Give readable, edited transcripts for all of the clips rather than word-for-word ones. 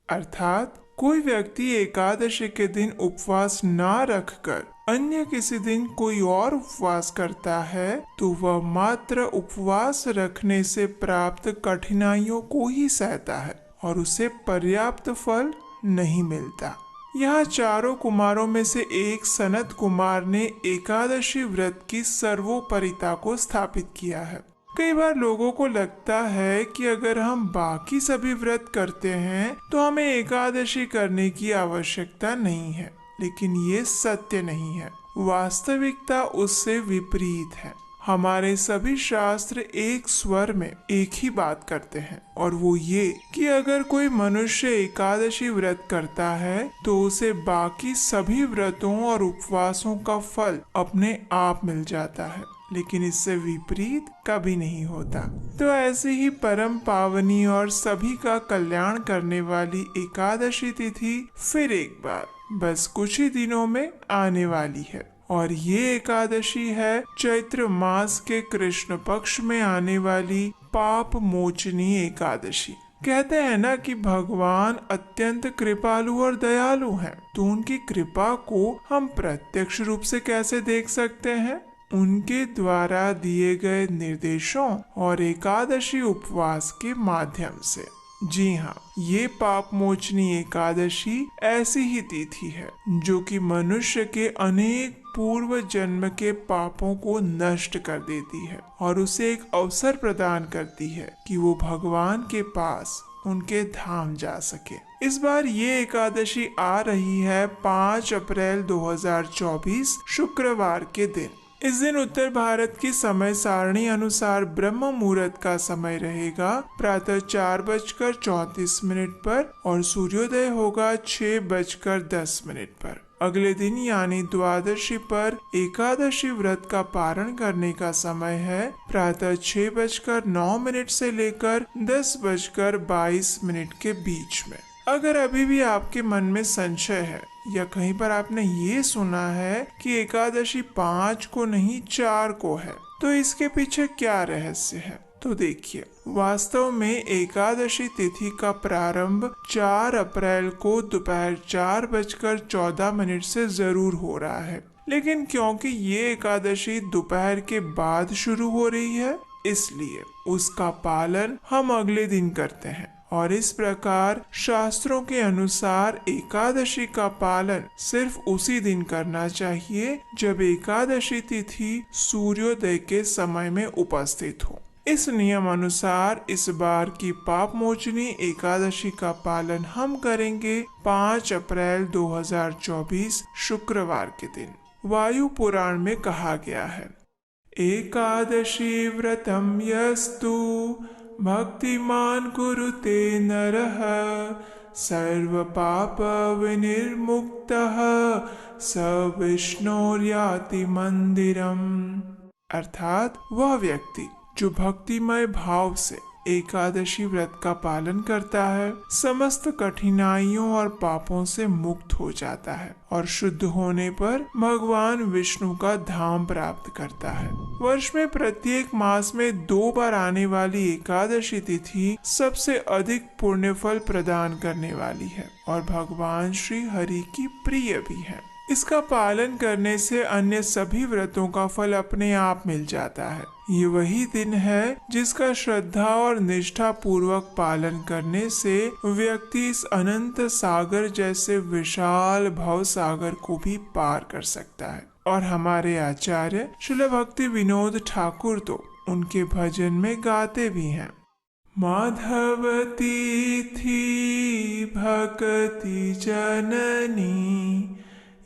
अर्थात कोई व्यक्ति एकादशी के दिन उपवास ना रखकर अन्य किसी दिन कोई और उपवास करता है तो वह मात्र उपवास रखने से प्राप्त कठिनाइयों को ही सहता है और उसे पर्याप्त फल नहीं मिलता। यहाँ चारों कुमारों में से एक सनत कुमार ने एकादशी व्रत की सर्वोपरिता को स्थापित किया है। कई बार लोगों को लगता है कि अगर हम बाकी सभी व्रत करते हैं तो हमें एकादशी करने की आवश्यकता नहीं है, लेकिन ये सत्य नहीं है। वास्तविकता उससे विपरीत है। हमारे सभी शास्त्र एक स्वर में एक ही बात करते हैं और वो ये कि अगर कोई मनुष्य एकादशी व्रत करता है तो उसे बाकी सभी व्रतों और उपवासों का फल अपने आप मिल जाता है, लेकिन इससे विपरीत कभी नहीं होता। तो ऐसी ही परम पावनी और सभी का कल्याण करने वाली एकादशी तिथि फिर एक बार बस कुछ ही दिनों में आने वाली है और ये एकादशी है चैत्र मास के कृष्ण पक्ष में आने वाली पाप मोचनी एकादशी। कहते हैं ना कि भगवान अत्यंत कृपालु और दयालु हैं, तो उनकी कृपा को हम प्रत्यक्ष रूप से कैसे देख सकते हैं? उनके द्वारा दिए गए निर्देशों और एकादशी उपवास के माध्यम से। जी हाँ, ये पाप मोचनी एकादशी ऐसी ही तिथि है जो कि मनुष्य के अनेक पूर्व जन्म के पापों को नष्ट कर देती है और उसे एक अवसर प्रदान करती है कि वो भगवान के पास उनके धाम जा सके। इस बार ये एकादशी आ रही है 5 अप्रैल 2024 शुक्रवार के दिन। इस दिन उत्तर भारत की समय सारणी अनुसार ब्रह्म मुहूर्त का समय रहेगा प्रातः 4:34 पर और सूर्योदय होगा 6:10 पर। अगले दिन यानी द्वादशी पर एकादशी व्रत का पारण करने का समय है प्रातः 6:09 से लेकर 10:22 के बीच में। अगर अभी भी आपके मन में संशय है या कहीं पर आपने ये सुना है कि एकादशी 5 को नहीं 4 को है, तो इसके पीछे क्या रहस्य है? तो देखिए, वास्तव में एकादशी तिथि का प्रारंभ 4 अप्रैल को दोपहर 4:14 से जरूर हो रहा है, लेकिन क्योंकि ये एकादशी दोपहर के बाद शुरू हो रही है, इसलिए उसका पालन हम अगले दिन करते हैं और इस प्रकार शास्त्रों के अनुसार एकादशी का पालन सिर्फ उसी दिन करना चाहिए जब एकादशी तिथि सूर्योदय के समय में उपस्थित हो। इस नियम अनुसार इस बार की पाप मोचनी एकादशी का पालन हम करेंगे 5 अप्रैल 2024 शुक्रवार के दिन। वायु पुराण में कहा गया है, एकादशी व्रतम यस्तु भक्तिमान कुरुते नरः सर्व पाप विनिर्मुक्तः स विष्णोर्याति मंदिरम। अर्थात वह व्यक्ति जो भक्तिमय भाव से एकादशी व्रत का पालन करता है समस्त कठिनाइयों और पापों से मुक्त हो जाता है और शुद्ध होने पर भगवान विष्णु का धाम प्राप्त करता है। वर्ष में प्रत्येक मास में 2 बार आने वाली एकादशी तिथि सबसे अधिक पुण्य फल प्रदान करने वाली है और भगवान श्री हरि की प्रिय भी है। इसका पालन करने से अन्य सभी व्रतों का फल अपने आप मिल जाता है। ये वही दिन है जिसका श्रद्धा और निष्ठा पूर्वक पालन करने से व्यक्ति इस अनंत सागर जैसे विशाल भव सागर को भी पार कर सकता है। और हमारे आचार्य श्रील भक्ति विनोद ठाकुर तो उनके भजन में गाते भी हैं, माधवती थी भक्ति जननी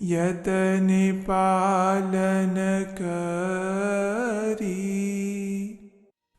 यतने पालन करी।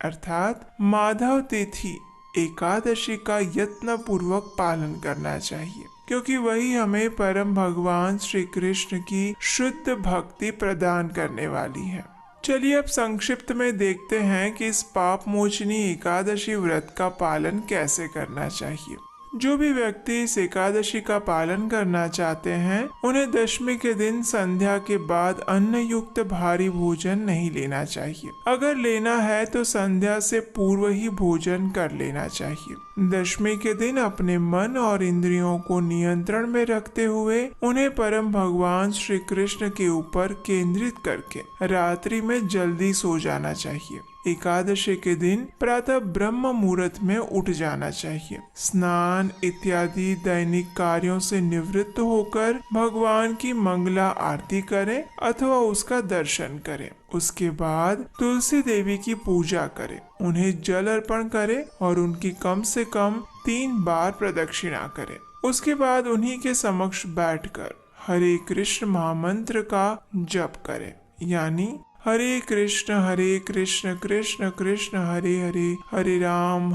अर्थात माधव तिथि एकादशी का यत्न पूर्वक पालन करना चाहिए, क्योंकि वही हमें परम भगवान श्री कृष्ण की शुद्ध भक्ति प्रदान करने वाली है। चलिए अब संक्षिप्त में देखते हैं कि इस पाप मोचनी एकादशी व्रत का पालन कैसे करना चाहिए। जो भी व्यक्ति इस एकादशी का पालन करना चाहते हैं उन्हें दशमी के दिन संध्या के बाद अन्न युक्त भारी भोजन नहीं लेना चाहिए। अगर लेना है तो संध्या से पूर्व ही भोजन कर लेना चाहिए। दशमी के दिन अपने मन और इंद्रियों को नियंत्रण में रखते हुए उन्हें परम भगवान श्री कृष्ण के ऊपर केंद्रित करके रात्रि में जल्दी सो जाना चाहिए। एकादशी के दिन प्रातः ब्रह्म मुहूर्त में उठ जाना चाहिए। स्नान इत्यादि दैनिक कार्यों से निवृत्त होकर भगवान की मंगला आरती करें अथवा उसका दर्शन करें। उसके बाद तुलसी देवी की पूजा करें, उन्हें जल अर्पण करें और उनकी कम से कम 3 बार प्रदक्षिणा करें। उसके बाद उन्हीं के समक्ष बैठकर हरे कृष्ण महामंत्र का जप करें, यानी हरे कृष्ण कृष्ण कृष्ण हरे हरे, हरे राम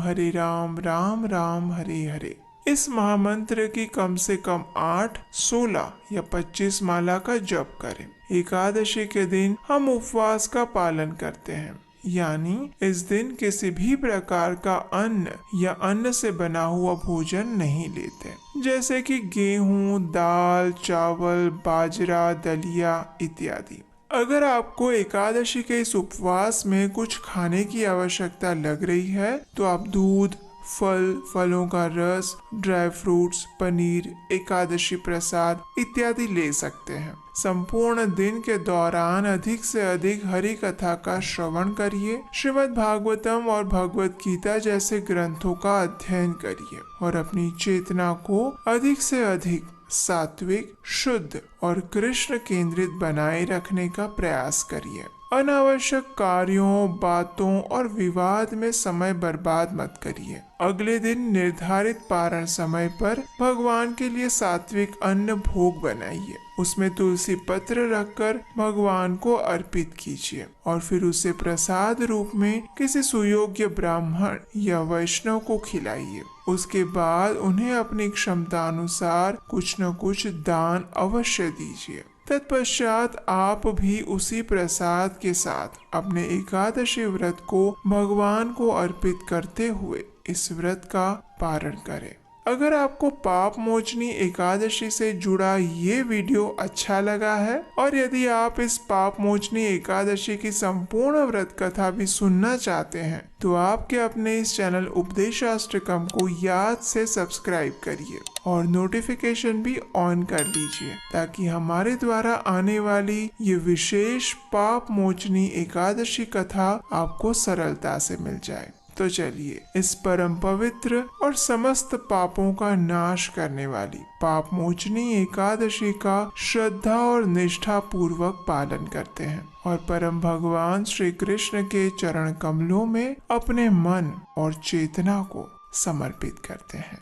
राम राम हरे हरे। इस महामंत्र की कम से कम 8, 16 या 25 माला का जप करें। एकादशी के दिन हम उपवास का पालन करते हैं, यानी इस दिन किसी भी प्रकार का अन्न या अन्न से बना हुआ भोजन नहीं लेते, जैसे कि गेहूं, दाल, चावल, बाजरा, दलिया इत्यादि। अगर आपको एकादशी के इस उपवास में कुछ खाने की आवश्यकता लग रही है तो आप दूध, फलों का रस, ड्राई फ्रूट्स, पनीर, एकादशी प्रसाद इत्यादि ले सकते हैं। संपूर्ण दिन के दौरान अधिक से अधिक हरि कथा का श्रवण करिए, श्रीमद् भागवतम और भगवत गीता जैसे ग्रंथों का अध्ययन करिए और अपनी चेतना को अधिक से अधिक सात्विक, शुद्ध और कृष्ण केंद्रित बनाए रखने का प्रयास करिए। अनावश्यक कार्यों, बातों और विवाद में समय बर्बाद मत करिए। अगले दिन निर्धारित पारण समय पर भगवान के लिए सात्विक अन्न भोग बनाइए, उसमें तुलसी पत्र रखकर भगवान को अर्पित कीजिए और फिर उसे प्रसाद रूप में किसी सुयोग्य ब्राह्मण या वैष्णव को खिलाइए। उसके बाद उन्हें अपनी क्षमता अनुसार कुछ न कुछ दान अवश्य दीजिए। तत्पश्चात आप भी उसी प्रसाद के साथ अपने एकादशी व्रत को भगवान को अर्पित करते हुए इस व्रत का पारण करें। अगर आपको पाप मोचनी एकादशी से जुड़ा ये वीडियो अच्छा लगा है और यदि आप इस पाप मोचनी एकादशी की संपूर्ण व्रत कथा भी सुनना चाहते हैं तो आपके अपने इस चैनल उपदेशाष्टकम को याद से सब्सक्राइब करिए और नोटिफिकेशन भी ऑन कर लीजिए ताकि हमारे द्वारा आने वाली ये विशेष पाप मोचनी एकादशी कथा आपको सरलता से मिल जाए। तो चलिए इस परम पवित्र और समस्त पापों का नाश करने वाली पाप मोचनी एकादशी का श्रद्धा और निष्ठा पूर्वक पालन करते हैं और परम भगवान श्री कृष्ण के चरण कमलों में अपने मन और चेतना को समर्पित करते हैं।